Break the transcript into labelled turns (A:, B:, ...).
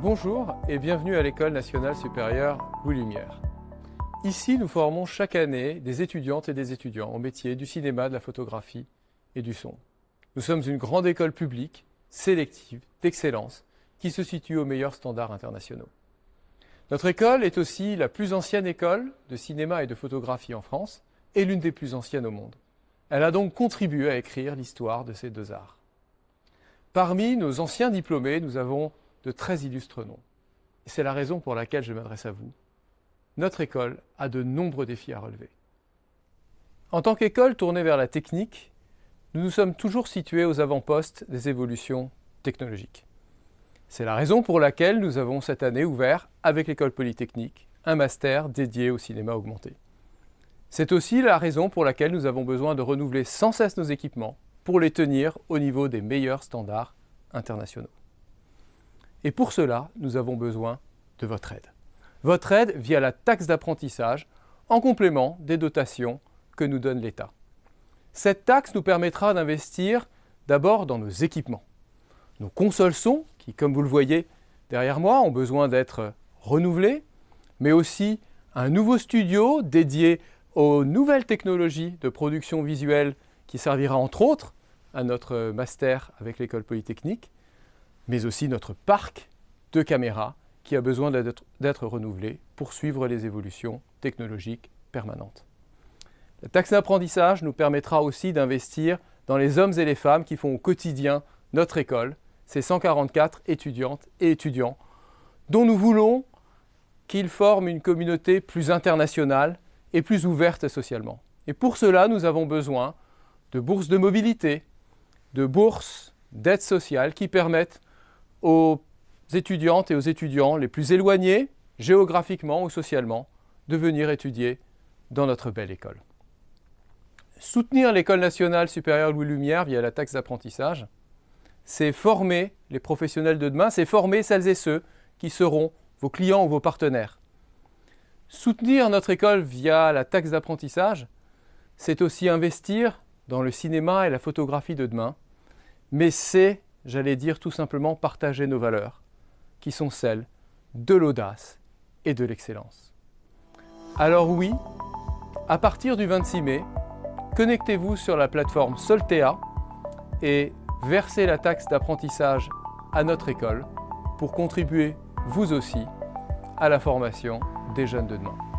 A: Bonjour et bienvenue à l'École nationale supérieure Louis Lumière. Ici, nous formons chaque année des étudiantes et des étudiants au métier du cinéma, de la photographie et du son. Nous sommes une grande école publique, sélective, d'excellence, qui se situe aux meilleurs standards internationaux. Notre école est aussi la plus ancienne école de cinéma et de photographie en France et l'une des plus anciennes au monde. Elle a donc contribué à écrire l'histoire de ces deux arts. Parmi nos anciens diplômés, nous avons de très illustres noms. Et c'est la raison pour laquelle je m'adresse à vous. Notre école a de nombreux défis à relever. En tant qu'école tournée vers la technique, nous nous sommes toujours situés aux avant-postes des évolutions technologiques. C'est la raison pour laquelle nous avons cette année ouvert, avec l'École Polytechnique, un master dédié au cinéma augmenté. C'est aussi la raison pour laquelle nous avons besoin de renouveler sans cesse nos équipements pour les tenir au niveau des meilleurs standards internationaux. Et pour cela, nous avons besoin de votre aide. Votre aide via la taxe d'apprentissage, en complément des dotations que nous donne l'État. Cette taxe nous permettra d'investir d'abord dans nos équipements. Nos consoles son, qui, comme vous le voyez derrière moi, ont besoin d'être renouvelées, mais aussi un nouveau studio dédié aux nouvelles technologies de production visuelle qui servira entre autres à notre master avec l'École Polytechnique, mais aussi notre parc de caméras qui a besoin d'être renouvelé pour suivre les évolutions technologiques permanentes. La taxe d'apprentissage nous permettra aussi d'investir dans les hommes et les femmes qui font au quotidien notre école, ces 144 étudiantes et étudiants, dont nous voulons qu'ils forment une communauté plus internationale et plus ouverte socialement. Et pour cela, nous avons besoin de bourses de mobilité, de bourses d'aide sociale qui permettent aux étudiantes et aux étudiants les plus éloignés, géographiquement ou socialement, de venir étudier dans notre belle école. Soutenir l'École nationale supérieure Louis Lumière via la taxe d'apprentissage, c'est former les professionnels de demain, c'est former celles et ceux qui seront vos clients ou vos partenaires. Soutenir notre école via la taxe d'apprentissage, c'est aussi investir dans le cinéma et la photographie de demain, mais c'est, j'allais dire tout simplement, partager nos valeurs, qui sont celles de l'audace et de l'excellence. Alors oui, à partir du 26 mai, connectez-vous sur la plateforme Soltea et versez la taxe d'apprentissage à notre école pour contribuer, vous aussi, à la formation des jeunes de demain.